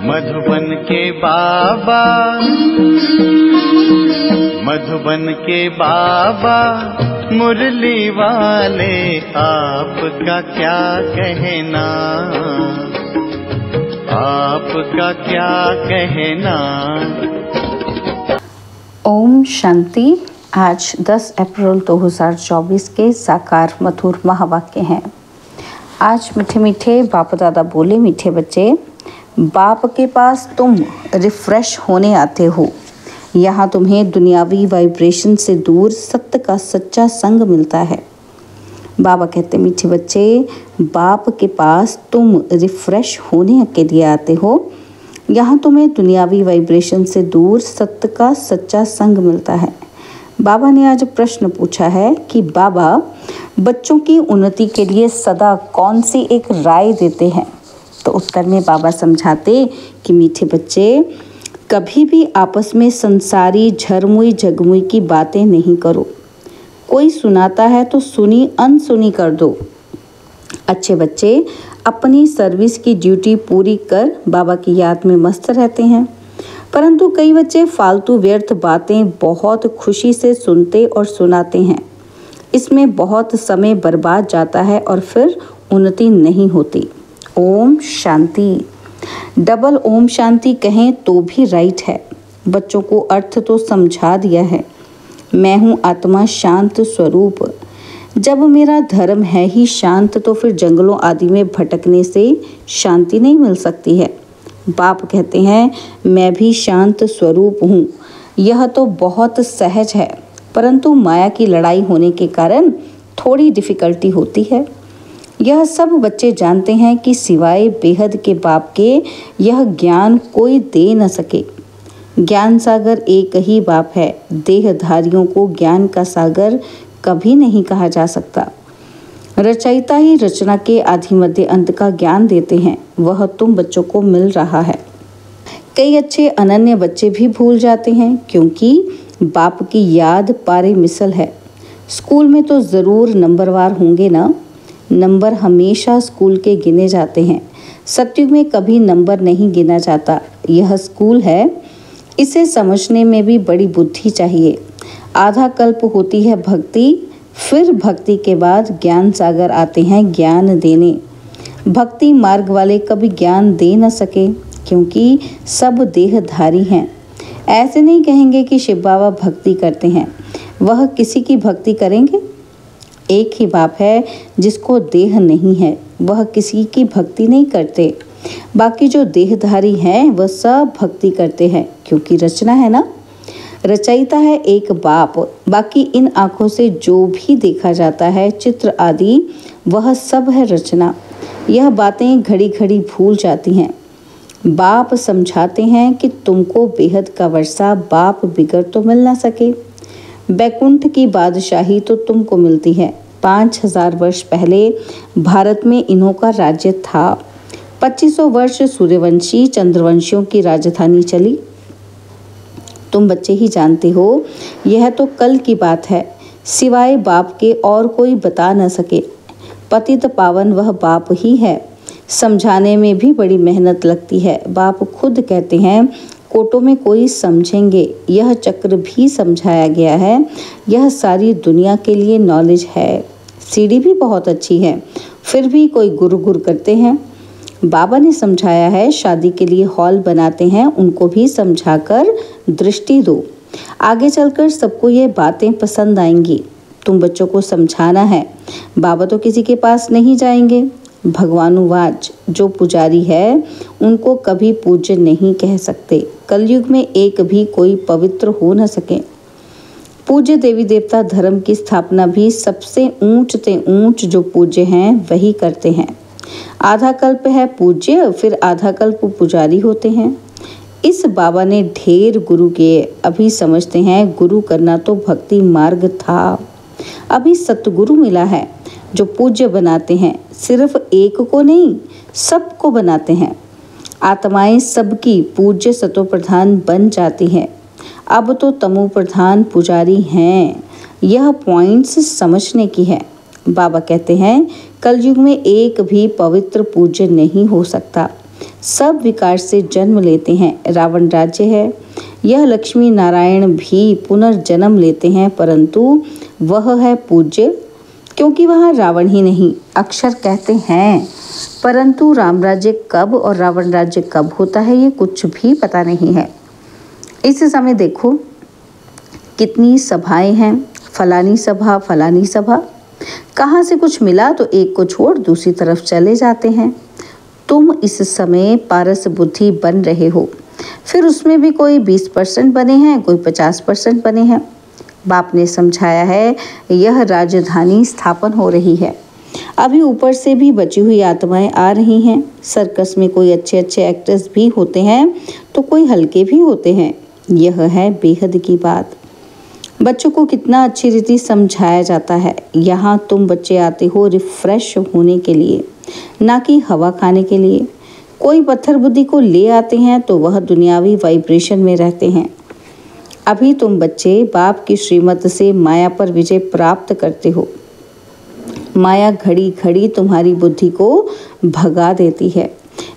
मधुबन के बाबा, मधुबन के बाबा मुरली वाले, आपका क्या कहना, आपका क्या कहना। ओम शांति। आज 10 अप्रैल 2024 के साकार मधुर महावाक्य हैं। आज मीठे मीठे बाप दादा बोले, मीठे बच्चे, बाप के पास तुम रिफ्रेश होने आते हो। यहाँ तुम्हें दुनियावी वाइब्रेशन से दूर सत्य का सच्चा संग मिलता है। बाबा कहते, मीठे बच्चे, बाप के पास तुम रिफ्रेश होने के लिए आते हो। यहाँ तुम्हें दुनियावी वाइब्रेशन से दूर सत्य का सच्चा संग मिलता है। बाबा ने आज प्रश्न पूछा है कि बाबा बच्चों की उन्नति के लिए सदा कौन सी एक राय देते हैं। तो उत्तर में बाबा समझाते कि मीठे बच्चे, कभी भी आपस में संसारी झरमुई झगमुई की बातें नहीं करो। कोई सुनाता है तो सुनी अनसुनी कर दो। अच्छे बच्चे अपनी सर्विस की ड्यूटी पूरी कर बाबा की याद में मस्त रहते हैं, परंतु कई बच्चे फालतू व्यर्थ बातें बहुत खुशी से सुनते और सुनाते हैं। इसमें बहुत समय बर्बाद जाता है और फिर उन्नति नहीं होती। ओम शांति। डबल ओम शांति कहें तो भी राइट है। बच्चों को अर्थ तो समझा दिया है। मैं हूँ आत्मा शांत स्वरूप। जब मेरा धर्म है ही शांत, तो फिर जंगलों आदि में भटकने से शांति नहीं मिल सकती है। बाप कहते हैं, मैं भी शांत स्वरूप हूँ। यह तो बहुत सहज है, परंतु माया की लड़ाई होने के कारण थोड़ी डिफिकल्टी होती है। यह सब बच्चे जानते हैं कि सिवाय बेहद के बाप के यह ज्ञान कोई दे न सके। ज्ञान सागर एक ही बाप है। देहधारियों को ज्ञान का सागर कभी नहीं कहा जा सकता। रचयिता ही रचना के आदि मध्य अंत का ज्ञान देते हैं। वह तुम बच्चों को मिल रहा है। कई अच्छे अनन्य बच्चे भी भूल जाते हैं, क्योंकि बाप की याद पारे मिसल है। स्कूल में तो ज़रूर नंबरवार होंगे ना। नंबर हमेशा स्कूल के गिने जाते हैं। सत्युग में कभी नंबर नहीं गिना जाता। यह स्कूल है, इसे समझने में भी बड़ी बुद्धि चाहिए। आधा कल्प होती है भक्ति, फिर भक्ति के बाद ज्ञान सागर आते हैं ज्ञान देने। भक्ति मार्ग वाले कभी ज्ञान दे न सके, क्योंकि सब देहधारी हैं। ऐसे नहीं कहेंगे कि शिव बाबा भक्ति करते हैं। वह किसी की भक्ति करेंगे? एक ही बाप है जिसको देह नहीं है, वह किसी की भक्ति नहीं करते। बाकी जो देहधारी हैं वह सब भक्ति करते हैं, क्योंकि रचना है ना। रचयिता है एक बाप। बाकी इन आँखों से जो भी देखा जाता है, चित्र आदि, वह सब है रचना। यह बातें घड़ी घड़ी भूल जाती हैं। बाप समझाते हैं कि तुमको बेहद का वर्षा बाप बिगड़ तो मिल ना सके। बैकुंठ की बादशाही तो तुमको मिलती है। 5000 वर्ष पहले भारत में इन्हों का राज्य था। 2500 वर्ष सूर्यवंशी चंद्रवंशियों की राजधानी चली। तुम बच्चे ही जानते हो, यह तो कल की बात है। सिवाय बाप के और कोई बता न सके। पतित पावन वह बाप ही है। समझाने में भी बड़ी मेहनत लगती है। बाप खुद कहते हैं, कोटों में कोई समझेंगे। यह चक्र भी समझाया गया है। यह सारी दुनिया के लिए नॉलेज है। सीढ़ी भी बहुत अच्छी है, फिर भी कोई गुर गुर करते हैं। बाबा ने समझाया है, शादी के लिए हॉल बनाते हैं, उनको भी समझाकर दृष्टि दो। आगे चलकर सबको ये बातें पसंद आएंगी। तुम बच्चों को समझाना है। बाबा तो किसी के पास नहीं जाएंगे। भगवानुवाच, जो पुजारी है उनको कभी पूज्य नहीं कह सकते। कलयुग में एक भी कोई पवित्र हो न सके। पूज्य देवी देवता धर्म की स्थापना भी सबसे ऊंच से ऊंच जो पूज्य हैं वही करते हैं। आधा कल्प है पूज्य, फिर आधा कल्प पुजारी होते हैं। इस बाबा ने ढेर गुरु किए। अभी समझते हैं गुरु करना तो भक्ति मार्ग था। अभी सतगुरु मिला है जो पूज्य बनाते हैं। सिर्फ एक को नहीं, सबको बनाते हैं। आत्माएं सबकी पूज्य सतो प्रधान बन जाती हैं। अब तो तमो प्रधान पुजारी हैं। यह पॉइंट्स समझने की है। बाबा कहते हैं, कलयुग में एक भी पवित्र पूज्य नहीं हो सकता। सब विकार से जन्म लेते हैं। रावण राज्य है, यह लक्ष्मी नारायण भी पुनर्जन्म लेते हैं, परंतु वह है पूज्य, क्योंकि वह रावण ही नहीं अक्षर कहते हैं। परंतु राम राज्य कब और रावण राज्य कब होता है ये कुछ भी पता नहीं है। इस समय देखो कितनी सभाएं हैं, फलानी सभा, कहाँ से कुछ मिला तो एक को छोड़ दूसरी तरफ चले जाते हैं। तुम इस समय पारस बुद्धि बन रहे हो, फिर उसमें भी कोई 20% बने हैं, कोई 50% बने हैं। बाप ने समझाया है यह राजधानी स्थापन हो रही है, अभी ऊपर से भी बची हुई आत्माएं आ रही हैं। सर्कस में कोई अच्छे अच्छे एक्टर्स भी होते हैं तो कोई हल्के भी होते हैं। यह है बेहद की बात। बच्चों को कितना अच्छी रीति समझाया जाता है। यहाँ तुम बच्चे आते हो रिफ्रेश होने के लिए, ना कि हवा खाने के लिए। कोई पत्थर बुद्धि को ले आते हैं तो वह दुनियावी वाइब्रेशन में रहते हैं। अभी तुम बच्चे बाप की श्रीमत से माया पर विजय प्राप्त करते हो। माया घड़ी घड़ी तुम्हारी बुद्धि को भगा देती है।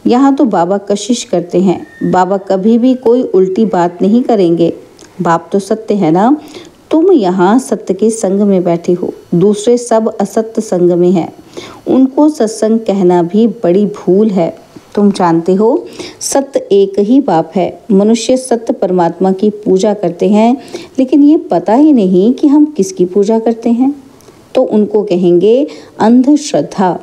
यहाँ तो बाबा कशिश करते हैं। बाबा कभी भी कोई उल्टी बात नहीं करेंगे। बाप तो सत्य है ना। तुम यहाँ सत्य के संग में बैठे हो, दूसरे सब असत्य संग में हैं। उनको सत्संग कहना भी बड़ी भूल है। तुम जानते हो सत्य एक ही बाप है। मनुष्य सत्य परमात्मा की पूजा करते हैं, लेकिन ये पता ही नहीं कि हम किसकी पूजा करते हैं। तो उनको कहेंगे अंधश्रद्धा।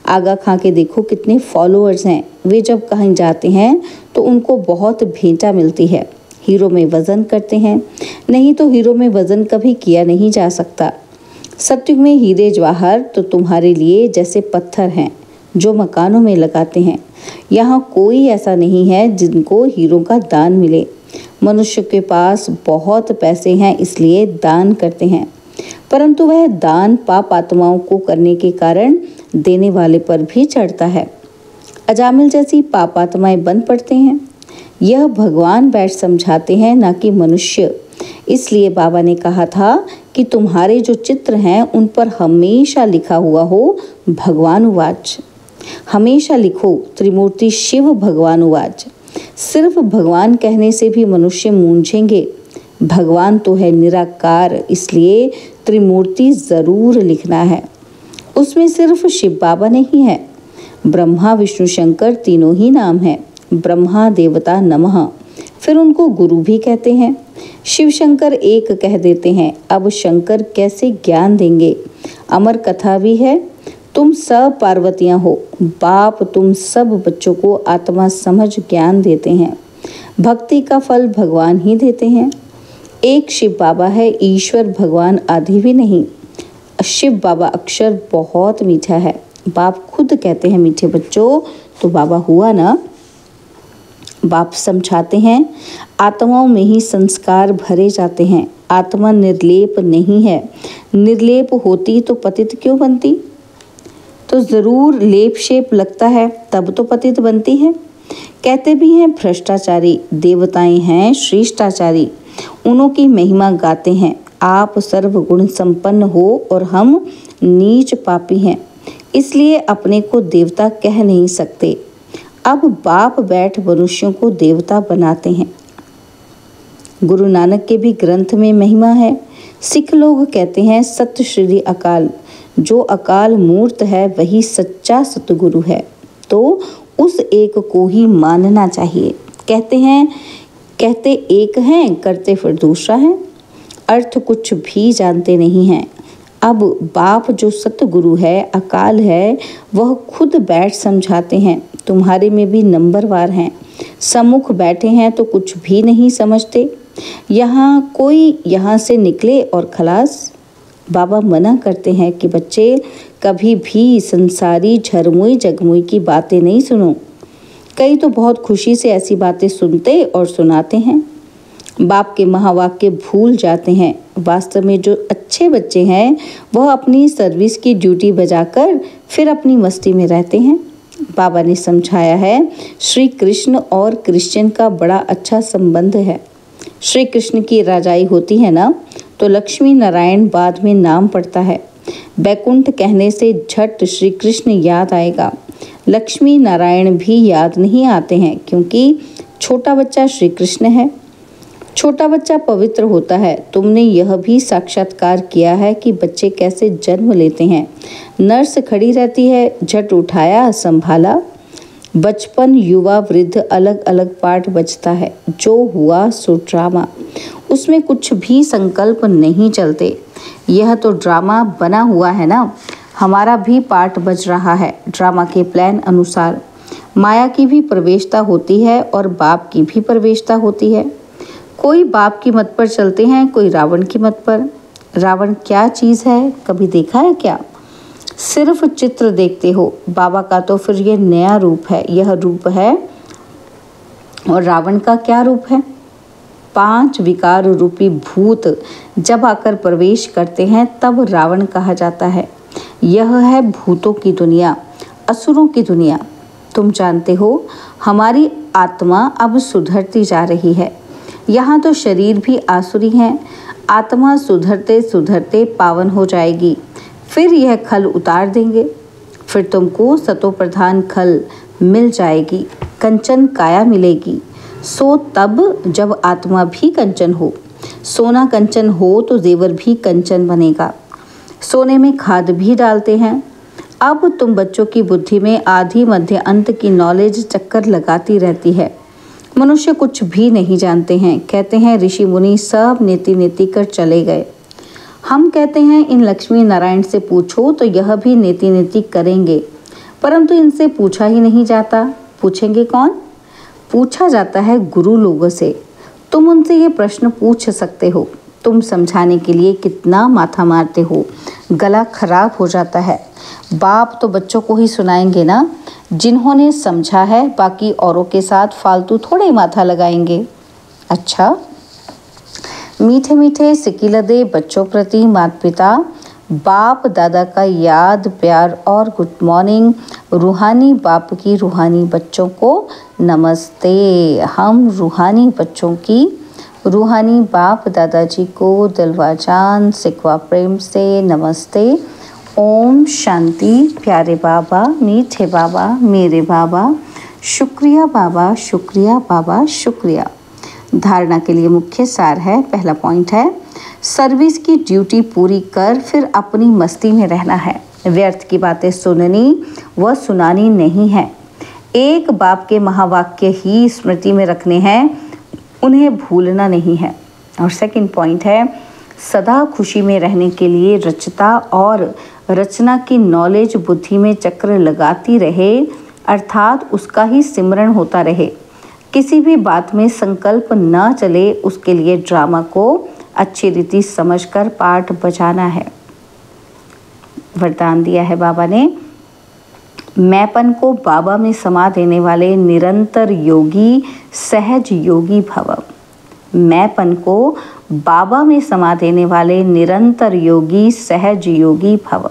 आगा खा के देखो कितने फॉलोअर्स हैं। वे जब कहीं जाते हैं तो उनको बहुत भेंटा मिलती है। हीरो में वजन करते हैं, नहीं तो हीरो में वजन कभी किया नहीं जा सकता। सत्युग में हीरे जवाहर तो तुम्हारे लिए जैसे पत्थर हैं जो मकानों में लगाते हैं। यहाँ कोई ऐसा नहीं है जिनको हीरो का दान मिले। मनुष्य के पास बहुत पैसे हैं इसलिए दान करते हैं, परंतु वह दान पाप आत्माओं को करने के कारण देने वाले पर भी चढ़ता है। अजामिल जैसी पाप आत्माएं बन पड़ते हैं। यह भगवान बैठ समझाते हैं, ना कि मनुष्य। इसलिए बाबा ने कहा था कि तुम्हारे जो चित्र हैं उन पर हमेशा लिखा हुआ हो भगवान उवाच। हमेशा लिखो त्रिमूर्ति शिव भगवान उवाच। सिर्फ भगवान कहने से भी मनुष्य मूंझेंगे। भगवान तो है निराकार, इसलिए त्रिमूर्ति जरूर लिखना है। उसमें सिर्फ शिव बाबा नहीं है, ब्रह्मा विष्णु शंकर तीनों ही नाम है। ब्रह्मा देवता नमः, फिर उनको गुरु भी कहते हैं। शिव शंकर एक कह देते हैं, अब शंकर कैसे ज्ञान देंगे। अमर कथा भी है। तुम सब पार्वतियां हो। बाप तुम सब बच्चों को आत्मा समझ ज्ञान देते हैं। भक्ति का फल भगवान ही देते हैं। एक शिव बाबा है, ईश्वर भगवान आदि भी नहीं। शिव बाबा अक्षर बहुत मीठा है। बाप खुद कहते हैं मीठे बच्चों, तो बाबा हुआ ना। बाप समझाते हैं आत्माओं में ही संस्कार भरे जाते हैं। आत्मा निर्लेप नहीं है। निर्लेप होती तो पतित क्यों बनती। तो जरूर लेप शेप लगता है तब तो पतित बनती है। कहते भी हैं भ्रष्टाचारी, देवताएं हैं श्रेष्ठाचारी, उन्हों की महिमा गाते हैं। आप सर्वगुण संपन्न हो और हम नीच पापी हैं, इसलिए अपने को देवता कह नहीं सकते। अब बाप बैठ मनुष्यों को देवता बनाते हैं। गुरु नानक के भी ग्रंथ में महिमा है। सिख लोग कहते हैं सत्य श्री अकाल, जो अकाल मूर्त है वही सच्चा सतगुरु है, तो उस एक को ही मानना चाहिए। कहते एक हैं, करते फिर दूसरा है। अर्थ कुछ भी जानते नहीं हैं। अब बाप जो सतगुरु है, अकाल है, वह खुद बैठ समझाते हैं। तुम्हारे में भी नंबरवार हैं। सम्मुख बैठे हैं तो कुछ भी नहीं समझते। यहाँ से निकले और खलास। बाबा मना करते हैं कि बच्चे कभी भी संसारी झरमुई जगमुई की बातें नहीं सुनो। कई तो बहुत खुशी से ऐसी बातें सुनते और सुनाते हैं। बाप के महावाक्य भूल जाते हैं। वास्तव में जो अच्छे बच्चे हैं वह अपनी सर्विस की ड्यूटी बजाकर फिर अपनी मस्ती में रहते हैं। बाबा ने समझाया है श्री कृष्ण और क्रिश्चियन का बड़ा अच्छा संबंध है। श्री कृष्ण की राजाई होती है ना, तो लक्ष्मी नारायण बाद में नाम पड़ता है। बैकुंठ कहने से झट श्री कृष्ण याद आएगा। लक्ष्मी नारायण भी याद नहीं आते हैं, क्योंकि छोटा बच्चा श्री कृष्ण है। छोटा बच्चा पवित्र होता है। तुमने यह भी साक्षात्कार किया है कि बच्चे कैसे जन्म लेते हैं। नर्स खड़ी रहती है, झट उठाया संभाला। बचपन, युवा, वृद्ध, अलग अलग पार्ट बजता है। जो हुआ सो ड्रामा, उसमें कुछ भी संकल्प नहीं चलते। यह तो ड्रामा बना हुआ है ना। हमारा भी पार्ट बज रहा है ड्रामा के प्लान अनुसार। माया की भी प्रवेशता होती है और बाप की भी प्रवेशता होती है। कोई बाप की मत पर चलते हैं, कोई रावण की मत पर। रावण क्या चीज़ है, कभी देखा है क्या? सिर्फ चित्र देखते हो। बाबा का तो फिर ये नया रूप है, यह रूप है। और रावण का क्या रूप है? 5 विकार रूपी भूत जब आकर प्रवेश करते हैं तब रावण कहा जाता है। यह है भूतों की दुनिया, असुरों की दुनिया। तुम जानते हो, हमारी आत्मा अब सुधरती जा रही है। यहाँ तो शरीर भी आसुरी हैं। आत्मा सुधरते सुधरते पावन हो जाएगी। फिर यह खल उतार देंगे। फिर तुमको सतो प्रधान खल मिल जाएगी, कंचन काया मिलेगी। सो तब जब आत्मा भी कंचन हो। सोना कंचन हो तो जेवर भी कंचन बनेगा। सोने में खाद भी डालते हैं। अब तुम बच्चों की बुद्धि में आदि मध्य अंत की नॉलेज चक्कर लगाती रहती है। मनुष्य कुछ भी नहीं जानते हैं। कहते हैं ऋषि मुनि सब नीति नीति कर चले गए। हम कहते हैं इन लक्ष्मी नारायण से पूछो तो यह भी नीति नीति करेंगे, परंतु इनसे पूछा ही नहीं जाता। पूछेंगे कौन? पूछा जाता है गुरु लोगों से। तुम उनसे ये प्रश्न पूछ सकते हो। तुम समझाने के लिए कितना माथा मारते हो, गला खराब हो जाता है। बाप तो बच्चों को ही सुनाएंगे ना, जिन्होंने समझा है। बाकी औरों के साथ फालतू थोड़े माथा लगाएंगे। अच्छा, मीठे मीठे सिकिलदे बच्चों प्रति माता पिता बाप दादा का याद, प्यार और गुड मॉर्निंग। रूहानी बाप की रूहानी बच्चों को नमस्ते। हम रूहानी बच्चों की रूहानी बाप दादाजी को दिलवा जान सिकवा प्रेम से नमस्ते। ओम शांति। प्यारे बाबा, मीठे बाबा, मेरे बाबा, शुक्रिया बाबा, शुक्रिया बाबा, शुक्रिया। धारणा के लिए मुख्य सार है। पहला पॉइंट है, सर्विस की ड्यूटी पूरी कर फिर अपनी मस्ती में रहना है। व्यर्थ की बातें सुननी व सुनानी नहीं है। एक बाप के महावाक्य ही स्मृति में रखने हैं, उन्हें भूलना नहीं है। और सेकंड पॉइंट है, सदा खुशी में रहने के लिए रचता और रचना की नॉलेज बुद्धि में चक्र लगाती रहे, अर्थात उसका ही सिमरण होता रहे। किसी भी बात में संकल्प न चले, उसके लिए ड्रामा को अच्छी रीति समझकर पाठ बजाना है। वरदान दिया है बाबा ने, मैंपन को बाबा में समा देने वाले निरंतर योगी सहज योगी भव। मैंपन को बाबा में समा देने वाले निरंतर योगी सहज योगी भव।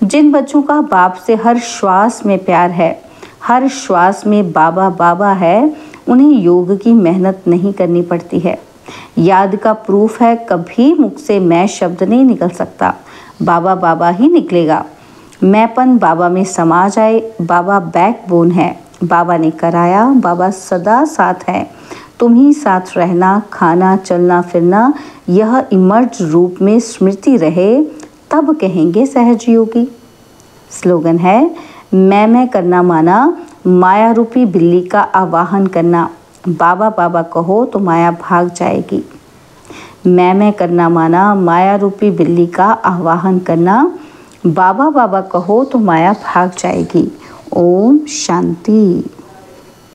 जिन बच्चों का बाप से हर श्वास में प्यार है, हर श्वास में बाबा बाबा है, उन्हें योग की मेहनत नहीं करनी पड़ती है। याद का प्रूफ है, कभी मुख से मैं शब्द नहीं निकल सकता, बाबा बाबा ही निकलेगा। मैंपन बाबा में समा जाए। बाबा बैकबोन है, बाबा ने कराया, बाबा सदा साथ है। तुम ही साथ रहना, खाना, चलना फिरना, यह इमर्ज रूप में स्मृति रहे, तब कहेंगे सहज योगी। स्लोगन है, मैं करना माना, माया रूपी बिल्ली का आवाहन करना। बाबा बाबा कहो तो माया भाग जाएगी। मैं करना माना, माया रूपी बिल्ली का आवाहन करना। बाबा बाबा कहो तो माया भाग जाएगी। ओम शांति।